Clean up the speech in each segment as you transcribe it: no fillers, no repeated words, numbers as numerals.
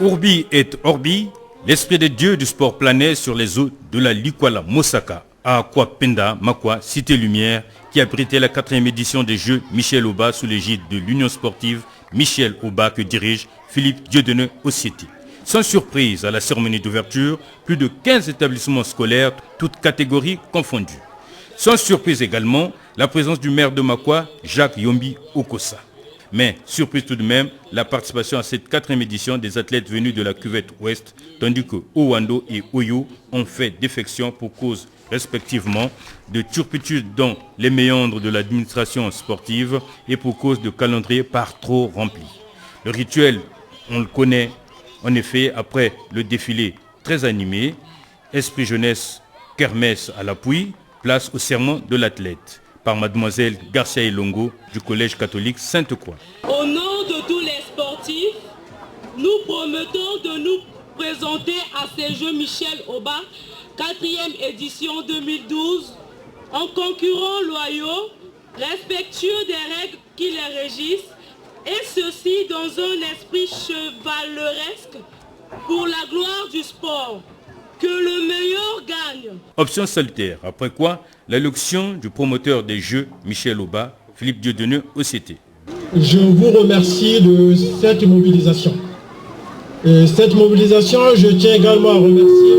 Urbi et Orbi, l'esprit de Dieu du sport planait sur les eaux de la Likwala Mosaka, à Akwapenda, Makwa, Cité Lumière, qui abritait la 4e édition des Jeux Michel Auba sous l'égide de l'Union sportive Michel Auba que dirige Philippe Dieudonné Ossetti. Sans surprise, à la cérémonie d'ouverture, plus de 15 établissements scolaires, toutes catégories confondues. Sans surprise également, la présence du maire de Makwa, Jacques Yombi Okosa. Mais, surprise tout de même, la participation à cette 4e édition des athlètes venus de la cuvette ouest, tandis que Owando et Oyo ont fait défection pour cause respectivement de turpitude dans les méandres de l'administration sportive et pour cause de calendrier par trop rempli. Le rituel, on le connaît, en effet, après le défilé très animé, esprit jeunesse, kermesse à l'appui, place au serment de l'athlète, par mademoiselle Garcia Elongo du collège catholique Sainte-Croix. Au nom de tous les sportifs, nous promettons de nous présenter à ces Jeux Michel Auba, 4e édition 2012, en concurrents loyaux, respectueux des règles qui les régissent, et ceci dans un esprit chevaleresque pour la gloire du sport. Que le meilleur gagne. Option salutaire, après quoi, l'allocution du promoteur des Jeux, Michel Auba, Philippe Dieudonné Ossetti. Je vous remercie de cette mobilisation. Et cette mobilisation, je tiens également à remercier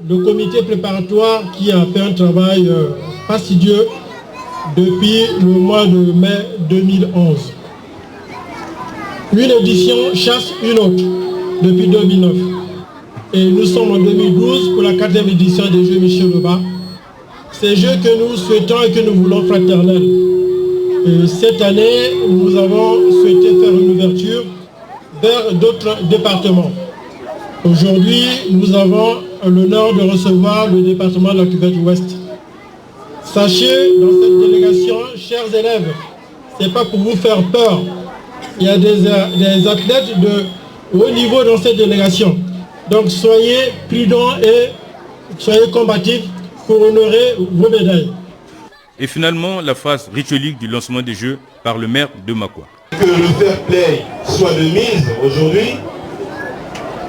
le comité préparatoire qui a fait un travail fastidieux depuis le mois de mai 2011. Une édition chasse une autre depuis 2009. Et nous sommes en 2012 pour la 4e édition des Jeux Michel Auba. Ces Jeux que nous souhaitons et que nous voulons fraternels. Et cette année, nous avons souhaité faire une ouverture vers d'autres départements. Aujourd'hui, nous avons l'honneur de recevoir le département de la cuvette ouest. Sachez, dans cette délégation, chers élèves, ce n'est pas pour vous faire peur. Il y a des athlètes de haut niveau dans cette délégation. Donc soyez prudents et soyez combatifs pour honorer vos médailles. Et finalement, la phrase rituelique du lancement des Jeux par le maire de Makwa. Que le fair play soit de mise aujourd'hui,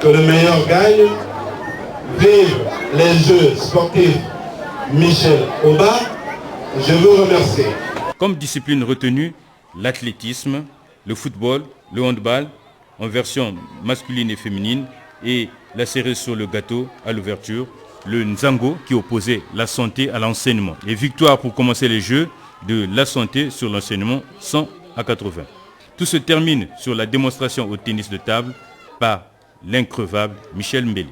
que le meilleur gagne, vive les Jeux sportifs Michel Auba, je vous remercie. Comme discipline retenue, l'athlétisme, le football, le handball, en version masculine et féminine, et la cerise sur le gâteau à l'ouverture, le Nzango qui opposait la santé à l'enseignement. Et victoire pour commencer les Jeux de la santé sur l'enseignement 100 à 80. Tout se termine sur la démonstration au tennis de table par l'increvable Michel Mbele.